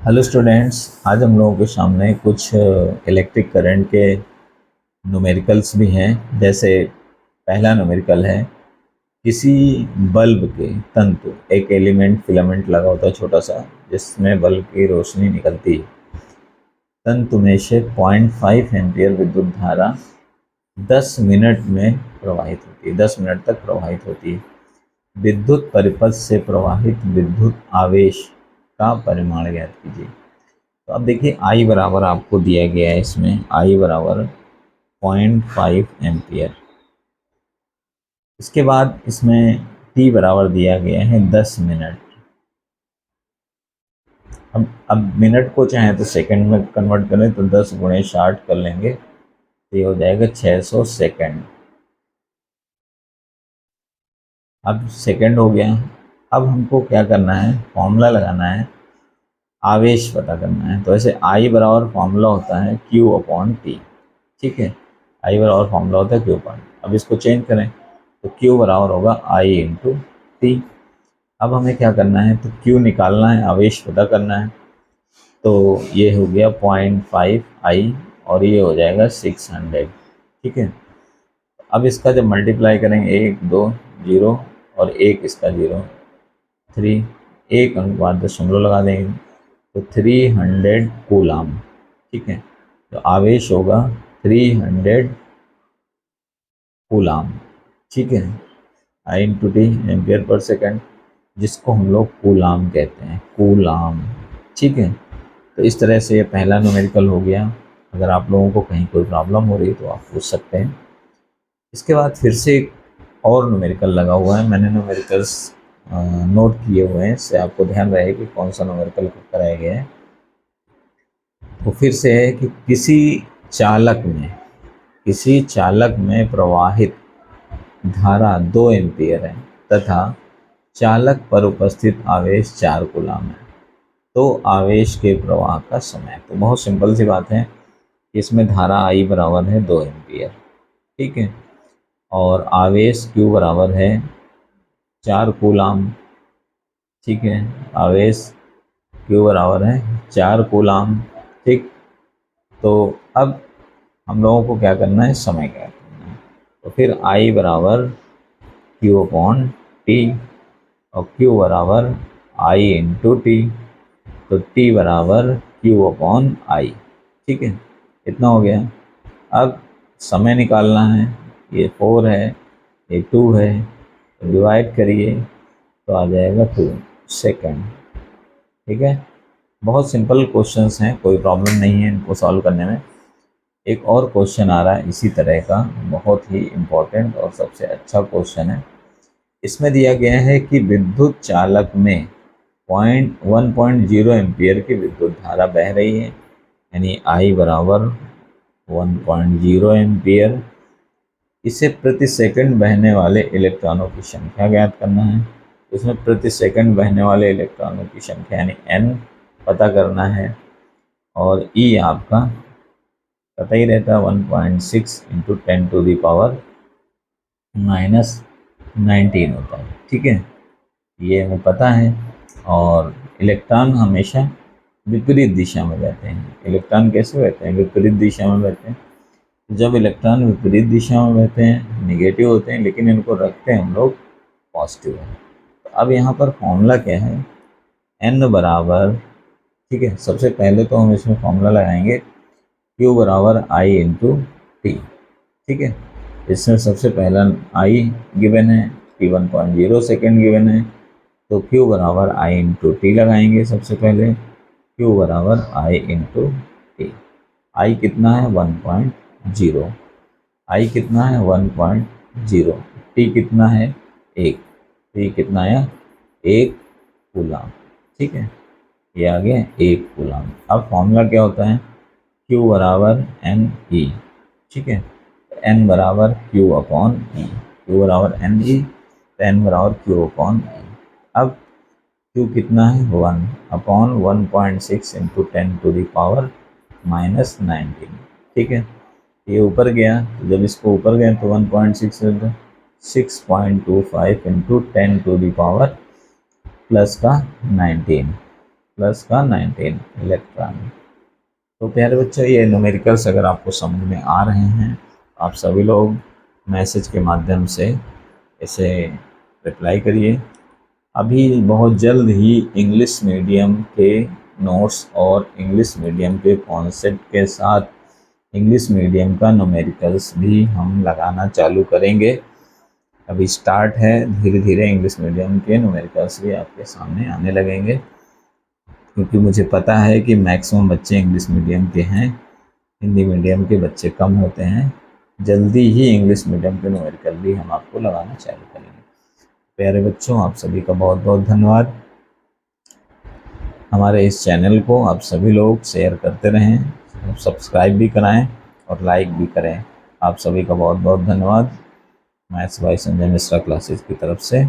Hello students, आज हम लोगों के सामने कुछ इलेक्ट्रिक करंट के न्यूमेरिकल्स भी हैं। जैसे पहला न्यूमेरिकल है, किसी बल्ब के तंतु, एक एलिमेंट फिलामेंट लगा होता है छोटा सा जिसमें बल्ब की रोशनी निकलती है। तंतु में से 0.5 एम्पियर विद्युत धारा 10 मिनट में प्रवाहित होती है, 10 मिनट तक प्रवाहित होती है। विद्युत परिपथ से प्रवाहित विद्युत आवेश का परिमाण ज्ञात कीजिए। तो अब देखिए, आई बराबर आपको दिया गया है, इसमें आई बराबर 0.5 एम्पियर। इसके बाद इसमें टी बराबर दिया गया है 10 मिनट। अब मिनट को चाहे तो सेकंड में कन्वर्ट करें तो 10 गुणे 60 कर लेंगे तो ये हो जाएगा 600 सेकंड। अब सेकंड हो गया। अब हमको क्या करना है, फॉर्मूला लगाना है, आवेश पता करना है। तो ऐसे आई बराबर फॉर्मूला होता है क्यू अपॉन टी। ठीक है, आई बराबर फॉर्मूला होता है क्यू अपॉन। अब इसको चेंज करें तो Q बराबर होगा I इंटू टी। अब हमें क्या करना है, तो Q निकालना है, आवेश पता करना है। तो ये हो गया 0.5 I और ये हो जाएगा 600। ठीक है, अब इसका जब मल्टीप्लाई करेंगे, 1 2 0 और 1 इसका 0 3, एक अनुपात दशमलव लगा देंगे तो 300 कूलाम। ठीक है, तो आवेश होगा 300 कूलाम। ठीक है, आई into T ampere per second, जिसको हम लोग कूलाम कहते हैं, कूलाम। ठीक है, तो इस तरह से ये पहला न्यूमेरिकल हो गया। अगर आप लोगों को कहीं कोई प्रॉब्लम हो रही है तो आप पूछ सकते हैं। इसके बाद फिर से एक और न्यूमेरिकल लगा हुआ है, मैंने न्यूमेरिकल्स नोट किए हुए हैं, इससे आपको ध्यान रहे कि कौन सा न्यूमेरिकल कराया गया है। तो फिर से है कि किसी चालक में प्रवाहित धारा 2 एम्पियर है तथा चालक पर उपस्थित आवेश 4 कूलाम है, तो आवेश के प्रवाह का समय। तो बहुत सिंपल सी बात है, इसमें धारा I बराबर है 2 एम्पियर। ठीक है, और आवेश Q बराबर है 4 कूलाम। ठीक है, आवेश Q बराबर है 4 कूलाम। ठीक, तो अब हम लोगों को क्या करना है, समय क्या करना है। तो फिर I बराबर Q अपॉन टी और Q बराबर I इंटू टी, तो T बराबर Q अपॉन आई। ठीक है, इतना हो गया। अब समय निकालना है, ये 4 है, ये 2 है, तो डिवाइड करिए तो आ जाएगा 2 सेकंड। ठीक है, बहुत सिंपल क्वेश्चंस हैं, कोई प्रॉब्लम नहीं है इनको सॉल्व करने में। एक और क्वेश्चन आ रहा है इसी तरह का, बहुत ही इम्पोर्टेंट और सबसे अच्छा क्वेश्चन है। इसमें दिया गया है कि विद्युत चालक में 1.0 एम्पियर की विद्युत धारा बह रही है, यानी I बराबर 1.0 एम्पियर। इसे प्रति सेकंड बहने वाले इलेक्ट्रॉनों की संख्या ज्ञात करना है। इसमें प्रति सेकंड बहने वाले इलेक्ट्रॉनों की संख्या यानी N पता करना है, और E आपका पता ही रहता है 1.6 इंटू 10⁻⁻19 होता है। ठीक है, ये हमें पता है। और इलेक्ट्रॉन हमेशा विपरीत दिशा में बहते हैं। इलेक्ट्रॉन कैसे बहते हैं, विपरीत दिशा में बहते हैं। जब इलेक्ट्रॉन विपरीत दिशा में बहते हैं, निगेटिव होते हैं, लेकिन इनको रखते हैं हम लोग पॉजिटिव है। तो अब यहाँ पर फॉर्मूला क्या है, N बराबर, ठीक है, सबसे पहले तो हम इसमें फॉर्मूला लगाएंगे Q बराबर I इंटू टी। ठीक है, इसमें सबसे पहला I गिवन है, T 1.0 सेकेंड गिवन है, तो Q बराबर I इंटू टी लगाएंगे। सबसे पहले Q बराबर I इंटू टी। I कितना है 1.0, I कितना है 1.0, T कितना है 1, T कितना है 1 कूलाम। ठीक है, ये आ गया 1 कूलाम। अब फॉर्मूला क्या होता है, Q बराबर एन ई। ठीक है, N बराबर Q अपॉन ई, Q बराबर एन ई, तो N बराबर Q अपॉन ई। अब Q कितना है 1 अपॉन 1.6 इंटू 10⁻⁻19। ठीक है, ये ऊपर गया, तो जब इसको ऊपर गए तो 1.6 6.25 इंटू 10⁻+19। प्लस का 19 इलेक्ट्रॉन। तो प्यारे बच्चों, ये न्यूमेरिकल्स अगर आपको समझ में आ रहे हैं, आप सभी लोग मैसेज के माध्यम से इसे रिप्लाई करिए। अभी बहुत जल्द ही इंग्लिश मीडियम के नोट्स और इंग्लिश मीडियम के कॉन्सेप्ट के साथ इंग्लिश मीडियम का न्यूमेरिकल्स भी हम लगाना चालू करेंगे। अभी स्टार्ट है, धीरे धीरे इंग्लिश मीडियम के न्यूमेरिकल्स भी आपके सामने आने लगेंगे, क्योंकि मुझे पता है कि मैक्सिमम बच्चे इंग्लिश मीडियम के हैं, हिंदी मीडियम के बच्चे कम होते हैं। जल्दी ही इंग्लिश मीडियम के न्यूमेरिकल भी हम आपको लगाना चालू करेंगे। प्यारे बच्चों, आप सभी का बहुत बहुत धन्यवाद। हमारे इस चैनल को आप सभी लोग शेयर करते रहें, सब्सक्राइब भी कराएं और लाइक भी करें। आप सभी का बहुत बहुत धन्यवाद। Maths by Sanjay Mishra classes की तरफ से।